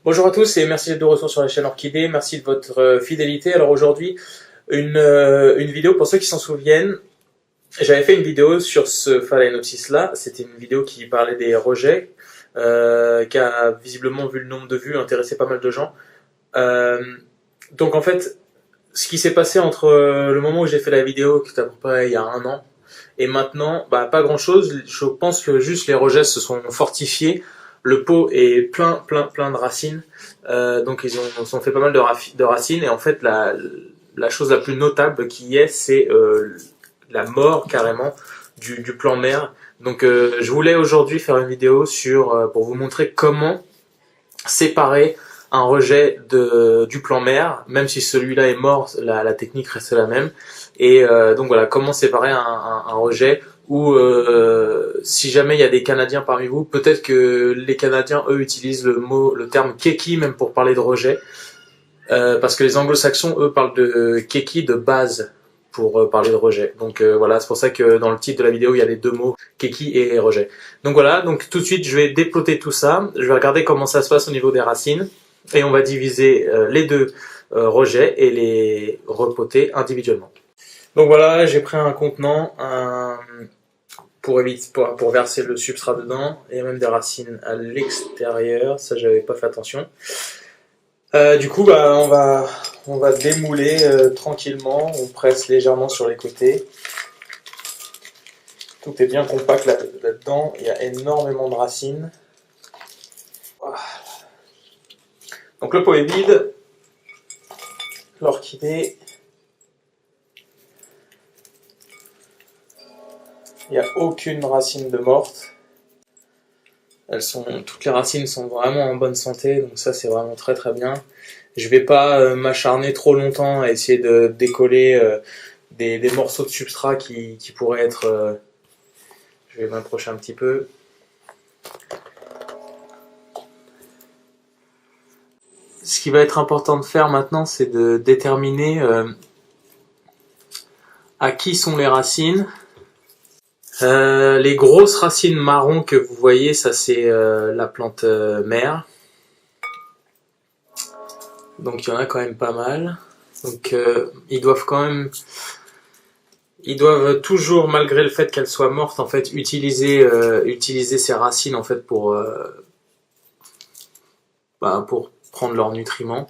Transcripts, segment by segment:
Bonjour à tous et merci d'être de retour sur la chaîne Orchidée, merci de votre fidélité. Alors aujourd'hui, une vidéo pour ceux qui s'en souviennent. J'avais fait une vidéo sur ce Phalaenopsis là, c'était une vidéo qui parlait des rejets, qui a visiblement, vu le nombre de vues, intéressé pas mal de gens. Donc en fait, ce qui s'est passé entre le moment où j'ai fait la vidéo, qui était à peu près il y a un an, et maintenant, pas grand chose. Je pense que juste les rejets se sont fortifiés. Le pot est plein de racines, donc ils ont fait pas mal de racines, et en fait la chose la plus notable qui y est, c'est la mort carrément du plan mère. Donc je voulais aujourd'hui faire une vidéo pour vous montrer comment séparer un rejet du plan mère, même si celui-là est mort, la technique reste la même. Et donc voilà, comment séparer un rejet, ou si jamais il y a des Canadiens parmi vous, peut-être que les Canadiens, eux, utilisent le terme keki même pour parler de rejet, parce que les anglo-saxons, eux, parlent de keki, de base, pour parler de rejet. Donc voilà, c'est pour ça que dans le titre de la vidéo, il y a les deux mots, keki et rejet. Donc voilà, donc tout de suite, je vais déploter tout ça, je vais regarder comment ça se passe au niveau des racines, et on va diviser les deux rejets et les repoter individuellement. Donc voilà, j'ai pris un contenant pour verser le substrat dedans. Il y a même des racines à l'extérieur, ça j'avais pas fait attention. Du coup, on va démouler tranquillement, on presse légèrement sur les côtés. Tout est bien compact là-dedans, il y a énormément de racines. Voilà. Donc le pot est vide, l'orchidée. Il n'y a aucune racine de morte. Toutes les racines sont vraiment en bonne santé, donc ça c'est vraiment très bien. Je vais pas m'acharner trop longtemps à essayer de décoller des morceaux de substrat qui pourraient être... je vais m'approcher un petit peu. Ce qui va être important de faire maintenant, c'est de déterminer à qui sont les racines. Les grosses racines marron que vous voyez, ça c'est la plante mère. Donc il y en a quand même pas mal. Donc ils doivent toujours, malgré le fait qu'elles soient mortes, en fait, utiliser ces racines en fait pour prendre leurs nutriments.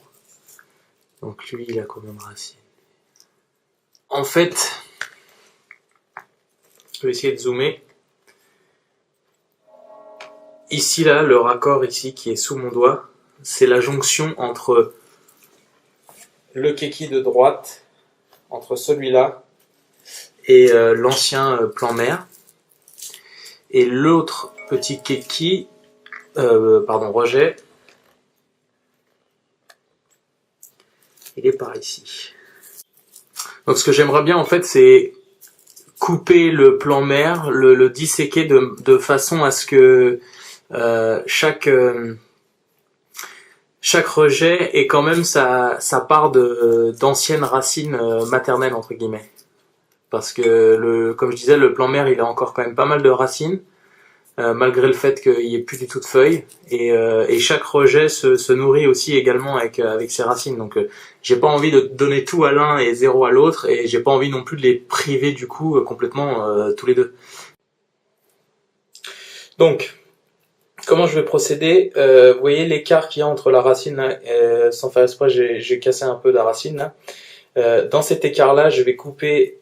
Donc lui, il a combien de racines? En fait, je vais essayer de zoomer. Ici, là, le raccord ici qui est sous mon doigt, c'est la jonction entre le keki de droite, entre celui-là et l'ancien plan mère. Et l'autre petit keki, rejet, il est par ici. Donc ce que j'aimerais bien en fait, c'est couper le plan mère, le disséquer de façon à ce que chaque rejet ait quand même sa part d'anciennes racines maternelles entre guillemets. Parce que comme je disais, le plan mère il a encore quand même pas mal de racines, malgré le fait qu'il n'y ait plus du tout de feuilles, et chaque rejet se nourrit aussi également avec ses racines. Donc j'ai pas envie de donner tout à l'un et zéro à l'autre, et j'ai pas envie non plus de les priver du coup complètement tous les deux. Donc comment je vais procéder? Vous voyez l'écart qu'il y a entre la racine là, sans faire exprès, j'ai cassé un peu de la racine là. Dans cet écart là, je vais couper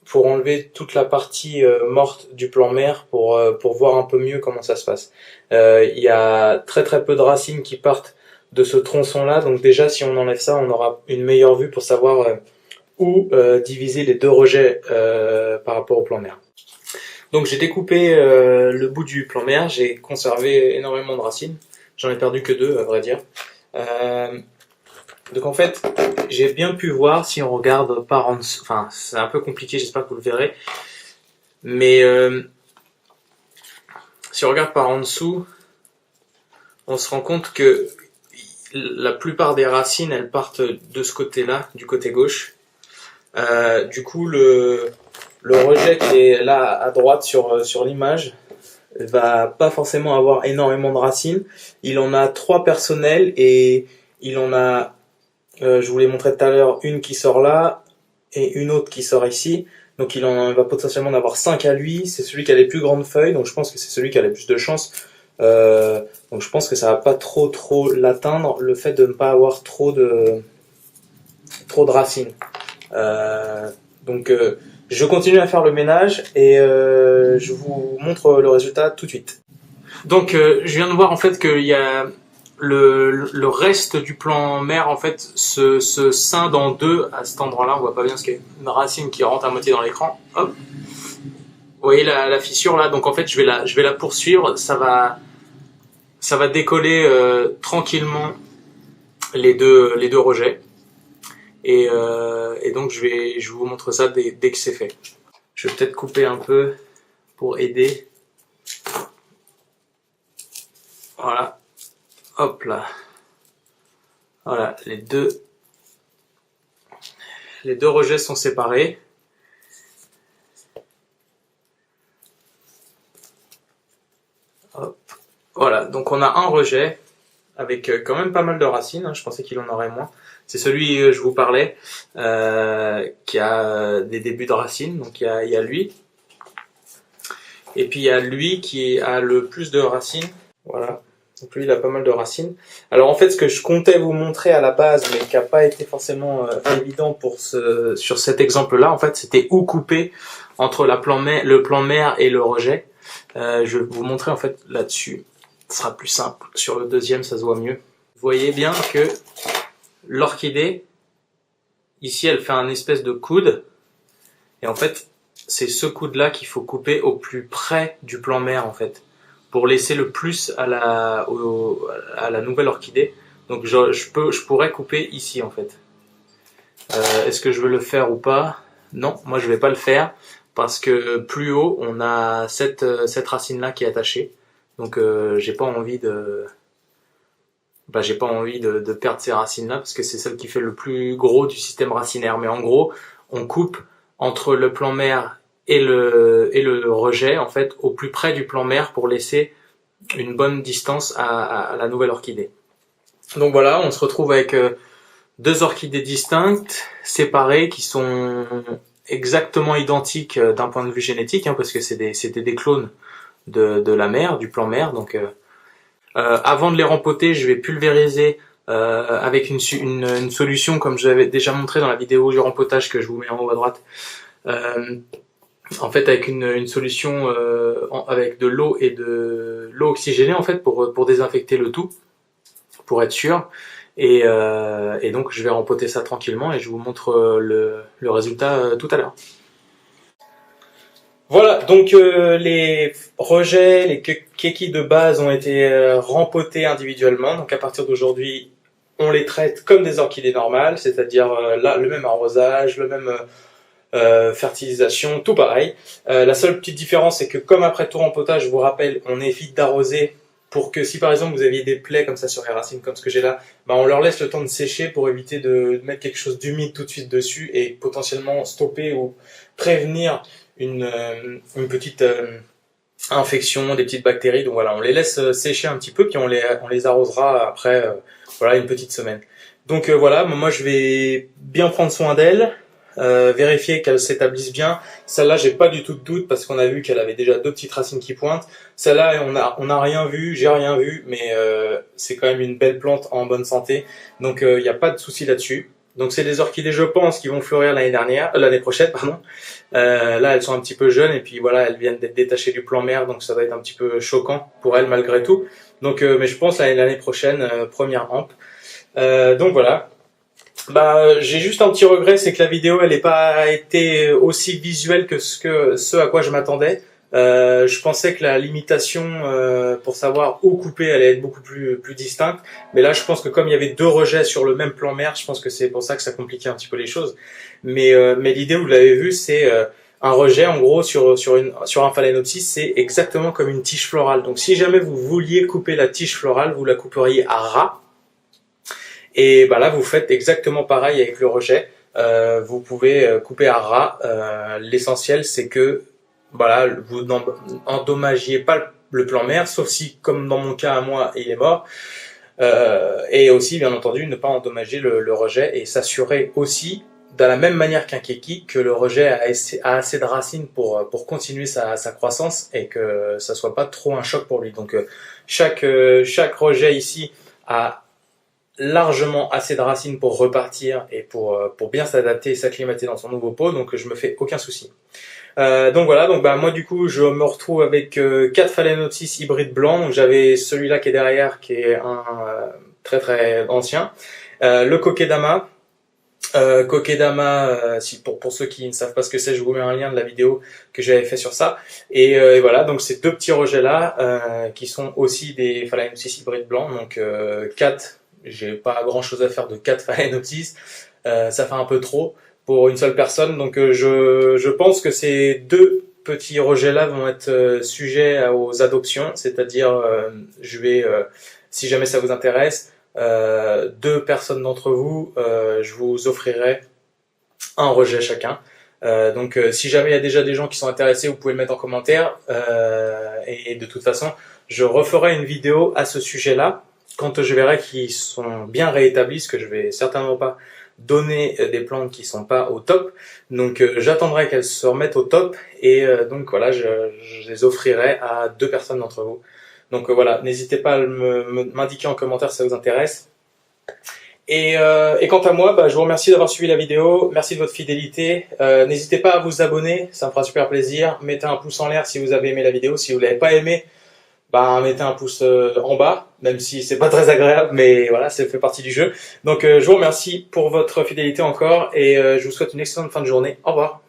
pour enlever toute la partie morte du plan mère, pour voir un peu mieux comment ça se passe. Il y a très peu de racines qui partent de ce tronçon là, donc déjà si on enlève ça, on aura une meilleure vue pour savoir où diviser les deux rejets par rapport au plan mère. Donc j'ai découpé le bout du plan mère, j'ai conservé énormément de racines, j'en ai perdu que 2 à vrai dire. Donc en fait, j'ai bien pu voir, si on regarde par en dessous, enfin c'est un peu compliqué, j'espère que vous le verrez, mais si on regarde par en dessous, on se rend compte que la plupart des racines, elles partent de ce côté-là, du côté gauche. Du coup, le rejet qui est là à droite sur l'image, va pas forcément avoir énormément de racines. Il en a 3 personnels et il en a, je vous l'ai montré tout à l'heure, une qui sort là et une autre qui sort ici. Donc il en va potentiellement en avoir 5 à lui. C'est celui qui a les plus grandes feuilles, donc je pense que c'est celui qui a le plus de chance. Donc je pense que ça va pas trop l'atteindre, le fait de ne pas avoir trop de racines. Donc je continue à faire le ménage et je vous montre le résultat tout de suite. Donc je viens de voir en fait qu'il y a le reste du plan mère en fait se scinde en deux à cet endroit-là. On voit pas bien ce qu'il y a une racine qui rentre à moitié dans l'écran. Hop, vous voyez la fissure là. Donc en fait je vais la poursuivre. Ça va décoller tranquillement les deux rejets. Et donc je vous montre ça dès que c'est fait. Je vais peut-être couper un peu pour aider. Voilà. Hop là. Voilà, les deux rejets sont séparés. Hop. Voilà, donc on a un rejet avec quand même pas mal de racines, hein. Je pensais qu'il en aurait moins. C'est celui je vous parlais, qui a des débuts de racines, donc il y a lui. Et puis il y a lui qui a le plus de racines, voilà. Donc lui il a pas mal de racines. Alors en fait ce que je comptais vous montrer à la base, mais qui n'a pas été forcément évident sur cet exemple-là, en fait c'était où couper entre le plan mère et le rejet. Je vais vous montrer en fait là-dessus. Ce sera plus simple. Sur le deuxième, ça se voit mieux. Vous voyez bien que l'orchidée, ici, elle fait un espèce de coude. Et en fait, c'est ce coude-là qu'il faut couper au plus près du plan mère, en fait, pour laisser le plus à la nouvelle orchidée. Donc, je pourrais couper ici, en fait. Est-ce que je veux le faire ou pas? Non, moi, je vais pas le faire parce que plus haut, on a cette racine-là qui est attachée. Donc j'ai pas envie de perdre ces racines là parce que c'est celle qui fait le plus gros du système racinaire. Mais en gros, on coupe entre le plan mère et le rejet en fait au plus près du plan mère pour laisser une bonne distance à la nouvelle orchidée. Donc voilà, on se retrouve avec deux orchidées distinctes, séparées, qui sont exactement identiques d'un point de vue génétique, hein, parce que c'était des clones de la mère, du plan mère. Donc avant de les rempoter, je vais pulvériser avec une solution comme je l'avais déjà montré dans la vidéo du rempotage que je vous mets en haut à droite. En fait avec une solution avec de l'eau et de l'eau oxygénée en fait pour désinfecter le tout, pour être sûr. Et donc je vais rempoter ça tranquillement et je vous montre le résultat tout à l'heure. Voilà, donc les rejets, les kékis de base ont été rempotés individuellement. Donc à partir d'aujourd'hui, on les traite comme des orchidées normales, c'est-à-dire là le même arrosage, le même fertilisation, tout pareil. La seule petite différence, c'est que comme après tout rempotage, je vous rappelle, on évite d'arroser pour que si par exemple vous aviez des plaies comme ça sur les racines, comme ce que j'ai là, bah on leur laisse le temps de sécher pour éviter de mettre quelque chose d'humide tout de suite dessus et potentiellement stopper ou prévenir une petite infection, des petites bactéries. Donc voilà, on les laisse sécher un petit peu, puis on les arrosera après voilà une petite semaine. Donc voilà, moi je vais bien prendre soin d'elle, vérifier qu'elle s'établisse bien. Celle-là, j'ai pas du tout de doute parce qu'on a vu qu'elle avait déjà deux petites racines qui pointent. Celle-là, on a rien vu, j'ai rien vu, mais c'est quand même une belle plante en bonne santé. Donc il n'y a pas de souci là-dessus. Donc c'est des orchidées, je pense, qui vont fleurir l'année prochaine, pardon. Là, elles sont un petit peu jeunes et puis voilà, elles viennent d'être détachées du plan mère, donc ça va être un petit peu choquant pour elles malgré tout. Donc, mais je pense l'année prochaine, première rampe. Donc voilà. Bah, j'ai juste un petit regret, c'est que la vidéo, elle n'est pas été aussi visuelle que ce à quoi je m'attendais. Je pensais que la limitation pour savoir où couper allait être beaucoup plus distincte, mais là je pense que comme il y avait deux rejets sur le même plan mère, je pense que c'est pour ça que ça compliquait un petit peu les choses. Mais l'idée, vous l'avez vu, c'est un rejet en gros sur un phalaenopsis, c'est exactement comme une tige florale. Donc si jamais vous vouliez couper la tige florale, vous la couperiez à ras. Et bah là vous faites exactement pareil avec le rejet. Vous pouvez couper à ras. L'essentiel c'est que voilà, vous n'endommagiez pas le plan mère, sauf si, comme dans mon cas à moi, il est mort. Et aussi, bien entendu, ne pas endommager le rejet et s'assurer aussi, de la même manière qu'un keki, que le rejet a assez de racines pour continuer sa croissance et que ça soit pas trop un choc pour lui. Donc chaque rejet ici a largement assez de racines pour repartir et pour bien s'adapter et s'acclimater dans son nouveau pot, donc je me fais aucun souci. Donc voilà, donc bah moi du coup je me retrouve avec 4 Phalaenopsis hybrides blancs. Donc j'avais celui-là qui est derrière, qui est un très très ancien, le Kokedama. Si pour ceux qui ne savent pas ce que c'est, je vous mets un lien de la vidéo que j'avais fait sur ça. Et voilà, donc ces deux petits rejets là qui sont aussi des Phalaenopsis hybrides blancs. Donc 4, j'ai pas grand chose à faire de 4 Phalaenopsis, ça fait un peu trop pour une seule personne. Donc je pense que ces deux petits rejets là vont être sujets aux adoptions, c'est-à-dire je vais, si jamais ça vous intéresse, 2 personnes d'entre vous, je vous offrirai un rejet chacun. Donc si jamais il y a déjà des gens qui sont intéressés, vous pouvez le mettre en commentaire. Et de toute façon, je referai une vidéo à ce sujet-là quand je verrai qu'ils sont bien réétablis, parce que je vais certainement pas donner des plantes qui sont pas au top. Donc j'attendrai qu'elles se remettent au top et donc voilà, je les offrirai à 2 personnes d'entre vous. Donc voilà, n'hésitez pas à m'indiquer en commentaire si ça vous intéresse. Et quant à moi, bah, je vous remercie d'avoir suivi la vidéo, merci de votre fidélité. N'hésitez pas à vous abonner, ça me fera super plaisir. Mettez un pouce en l'air si vous avez aimé la vidéo. Si vous l'avez pas aimé, bah mettez un pouce en bas, même si c'est pas très agréable, mais voilà, ça fait partie du jeu. Donc je vous remercie pour votre fidélité encore et je vous souhaite une excellente fin de journée. Au revoir.